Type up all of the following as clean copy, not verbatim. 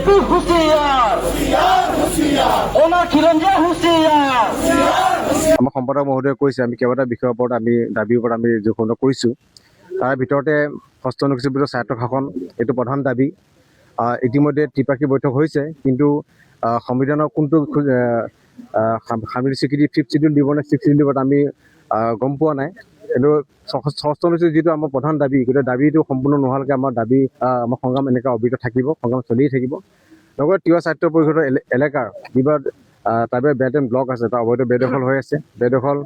BJP হুঁশিয়াৰ, অনাখিলঞ্জীয়া হুঁশিয়াৰ। আমাৰ সম্পাদক মহোদয়ে কৈছে আমি কেইবাটা বিষয়ৰ ওপৰত দাবীৰ ওপৰত আমি যোগদান কৰিছোঁ। তাৰ ভিতৰতে ষষ্ঠ অনুসূচীৰ ভিতৰত স্বায়ত্ত শাসন এইটো প্ৰধান দাবী। ইতিমধ্যে ত্ৰিপাক্ষিক বৈঠক হৈছে, কিন্তু সংবিধানৰ কোনটো সাংবিধানিক স্বীকৃতি ফিফ্থ চিডিউল দিব নে ছিক্স চিডিউল দিব আমি গম পোৱা নাই। কিন্তু ষষ্ঠ অনুসূচীৰ যিটো আমাৰ প্ৰধান দাবী, গোটেই দাবীটো সম্পূৰ্ণ নোহোৱালৈকে আমাৰ আমাৰ সংগ্ৰাম এনেকৈ অব্যাহত থাকিব, সংগ্ৰাম চলিয়ে থাকিব। লগতে তিৱা সাহিত্য পৰিষদৰ এলেকাৰ যিবোৰ ট্ৰাইবেল বেল্ট এণ্ড ব্লক আছে, তাৰ অবৈধ বেদখল হৈ আছে। বেদখল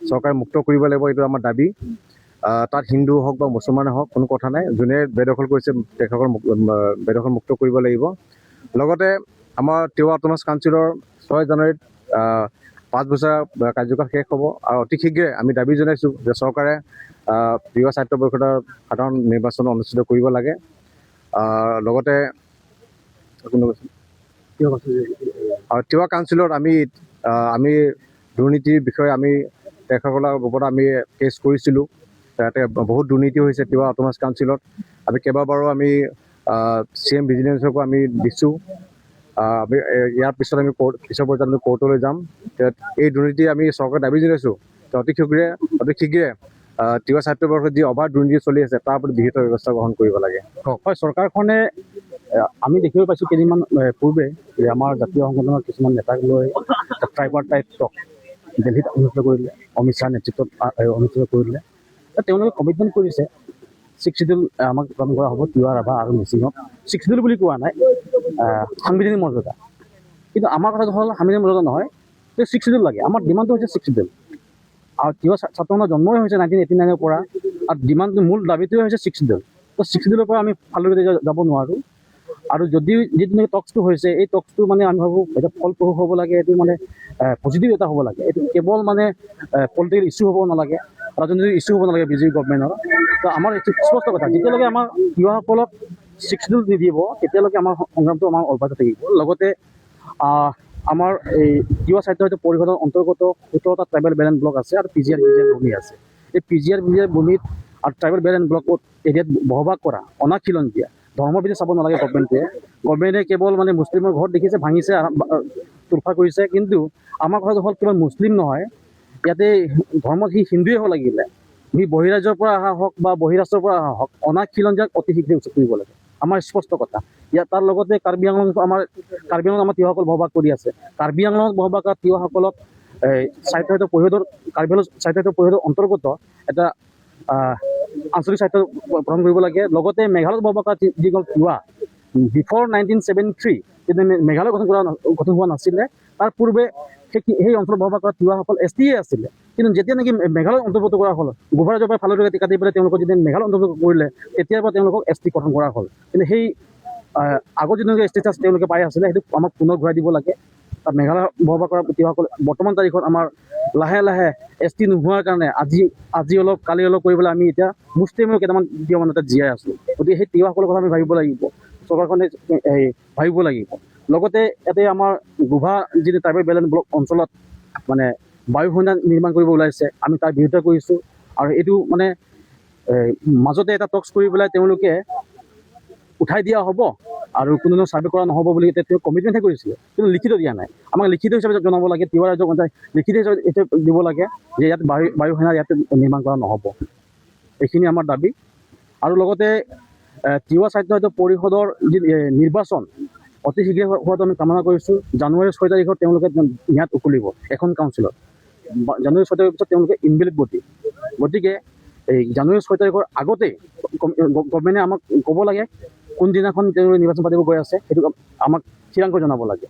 চৰকাৰে মুক্ত কৰিব লাগিব, এইটো আমাৰ দাবী। তাত হিন্দু হওক বা মুছলমানে হওক কোনো কথা নাই, যোনে বেদখল কৰিছে তেখেতসকল বেদখল মুক্ত কৰিব লাগিব। লগতে আমাৰ তিৱা অট'নমাছ কাউন্সিলৰ 6 জানুৱাৰীত 5 বছৰ কাৰ্যকাল শেষ হ'ব, আৰু অতি শীঘ্ৰে আমি দাবী জনাইছোঁ যে চৰকাৰে তিৱা সাহিত্য পৰিষদৰ সাধাৰণ নিৰ্বাচন অনুষ্ঠিত কৰিব লাগে। লগতে তিৱা কাউন্সিলত আমি দুৰ্নীতিৰ বিষয়ে আমি তেখেতসকলৰ ওপৰত আমি কেছ কৰিছিলোঁ। তাতে বহুত দুৰ্নীতি হৈছে তিৱা অট'নমাছ কাউন্সিলত। আমি কেইবাবাৰো আমি CM ভিজিলেন্সকো আমি দিছোঁ। আমি ইয়াৰ পিছত আমি পিছৰ পৰ্যায়ত আমি কোৰ্টলৈ যাম। এই দুৰ্নীতি আমি চৰকাৰে দাবী জনাইছোঁ অতি শীঘ্ৰে তিৱা সাহিত্য পৰিষদত যি অবাধ দুৰ্নীতি চলি আছে তাৰ প্ৰতি বিহিত ব্যৱস্থা গ্ৰহণ কৰিব লাগে। হয়, চৰকাৰখনে আমি দেখিব পাইছোঁ কেইদিনমান পূৰ্বে যে আমাৰ জাতীয় সংগঠনৰ কিছুমান নেতাক লৈ ট্ৰাইপাৰটাইপ টক দিল্লীত অনুষ্ঠিত কৰিলে, অমিত শ্বাহ নেতৃত্বত অনুষ্ঠিত কৰিলে। তেওঁলোকে কমিটমেণ্ট কৰিছে 6 চিডিউল আমাক প্ৰদান কৰা হ'ব তিৱা, ৰাভা আৰু মিচিঙক। 6 চিডিউল বুলি কোৱা নাই, সাংবিধানিক মৰ্যাদা। কিন্তু আমাৰ কথাটো হ'ল সাংবিধানিক মৰ্যাদা নহয়, 6 চিডিউল লাগে। আমাৰ ডিমাণ্ডটো হৈছে 6 চিডিউল। আৰু তিৱা ছাত্ৰসংঘ জন্মই হৈছে 1989ৰ পৰা, আৰু ডিমাণ্ডটো মূল দাবীটোৱে হৈছে 6 চিডিউল। তো 6 চিডিউলৰ পৰা আমি ফাললৈ যাব নোৱাৰোঁ। আৰু যদি যিটো টক্সটো হৈছে, এই টক্সটো মানে আমি ভাবোঁ এটা ফলপ্ৰসূ হ'ব লাগে, এইটো মানে পজিটিভ এটা হ'ব লাগে। এইটো কেৱল মানে পলিটিকেল ইছ্যু হ'ব নালাগে, ৰাজনৈতিক ইছ্যু হ'ব নালাগে বিজেপি গভৰ্ণমেণ্টৰ। তো আমাৰ এইটো স্পষ্ট কথা, যেতিয়ালৈকে আমাৰ তিৱাসকলক 6 চিডিউল নিদিব তেতিয়ালৈকে আমাৰ সংগ্ৰামটো আমাৰ অব্যাহত থাকিব। লগতে আমাৰ এই তিৱা সাহিত্য পৰিষদৰ অন্তৰ্গত 17টা ট্ৰাইবেল বেল্ট এণ্ড ব্লক আছে, আৰু PGR ভূমি আছে। এই PGR ভূমিত আৰু ট্ৰাইবেল বেল্ট এণ্ড ব্লকত এৰিয়াত বসবাস কৰা অনাখিলঞ্জীয়া ধৰ্মৰ ভিত্তি চাব নালাগে গভৰ্ণমেণ্টে কেৱল মানে মুছলিমৰ ঘৰত দেখিছে, ভাঙিছে, তুলফা কৰিছে। কিন্তু আমাৰ কথাটো হ'ল কেৱল মুছলিম নহয়, ইয়াতে ধৰ্মত সি হিন্দুৱে হ'ব লাগিলে, সি বহিৰাজ্যৰ পৰা অহা হওক বা বহিৰাষ্ট্ৰৰ পৰা অহা হওক, অনাখিলঞ্জীয়াক অতি শীঘ্ৰে উচ্ছেদ কৰিব লাগে, আমাৰ স্পষ্ট কথা। ইয়াত তাৰ লগতে কাৰ্বি আংলঙত আমাৰ তিৱাসকল বসবাস কৰি আছে। কাৰ্বি আংলঙত বসবাস কৰা তিৱাসকলক সাহিত্য পৰিষদৰ কাৰ্বি আংলং সাহিত্য পৰিষদৰ অন্তৰ্গত এটা আঞ্চলিক সাহিত্য প্ৰদান কৰিব লাগে। লগতে মেঘালয়ত বসবাস কৰা যিসকল তিৱা বিফৰ 1973 যেতিয়া মেঘালয় গঠন হোৱা নাছিলে, তাৰ পূৰ্বে সেই অঞ্চলত বসবাস কৰা তিৱাসকল ST আছিলে। কিন্তু যেতিয়া নেকি মেঘালয় অন্তৰ্ভুক্ত কৰা হ'ল, গোভাৰাজৰ পৰা ফাললৈ কাটি পেলাই তেওঁলোকক যেতিয়া মেঘালয় অন্তৰ্ভুক্ত কৰিলে, তেতিয়াৰ পৰা তেওঁলোকক ST গঠন কৰা হ'ল। কিন্তু সেই আগৰ যিটো ষ্টেটাছ তেওঁলোকে পাই আছিলে, সেইটো আমাক পুনৰ ঘূৰাই দিব লাগে। তাত মেঘালয় বসবাস কৰা তিৱাসকল বৰ্তমান তাৰিখত আমাৰ লাহে লাহে ST নোহোৱাৰ কাৰণে আজি অলপ কালি অলপ কৰিবলৈ আমি এতিয়া মুষ্টিমেয় কেইটামান তিৱা মানুহ তাত জীয়াই আছোঁ। গতিকে সেই তিৱাসকলৰ কথা আমি ভাবিব লাগিব, চৰকাৰখনে ভাবিব লাগিব। লগতে ইয়াতে আমাৰ গোভা যিটো ট্ৰাইবেল বেল্ট এণ্ড ব্লক অঞ্চলত মানে বায়ু সেনা নিৰ্মাণ কৰিব ওলাইছে, আমি তাৰ বিৰোধিতা কৰিছোঁ। আৰু এইটো মানে মাজতে এটা টক্স কৰি পেলাই তেওঁলোকে উঠাই দিয়া হ'ব আৰু কোনো ছাৰ্ভে কৰা নহ'ব বুলি তেওঁ কমিটমেণ্টহে কৰিছিলে, কিন্তু লিখিত দিয়া নাই। আমাক লিখিত হিচাপে জনাব লাগে, তিৱা ৰাজ্যক লিখিত হিচাপে দিব লাগে যে ইয়াত বায়ু সেনা ইয়াতে নিৰ্মাণ কৰা নহ'ব। এইখিনি আমাৰ দাবী। আৰু লগতে তিৱা সাহিত্য পৰিষদৰ যি নিৰ্বাচন অতি শীঘ্ৰে হোৱাটো আমি কামনা কৰিছোঁ। জানুৱাৰী 6 তাৰিখত তেওঁলোকে ম্যাদ উকলিব এখন কাউন্সিলত। জানুৱাৰী 6 তাৰিখৰ পিছত তেওঁলোকে ইনভেলিড গতিকে এই জানুৱাৰী 6 তাৰিখৰ আগতেই গভৰ্ণমেণ্টে আমাক ক'ব লাগে কোনদিনাখন তেওঁলোকে নিৰ্বাচন পাতিব গৈ আছে, সেইটো আমাক ঠিৰাংকৈ জনাব লাগে।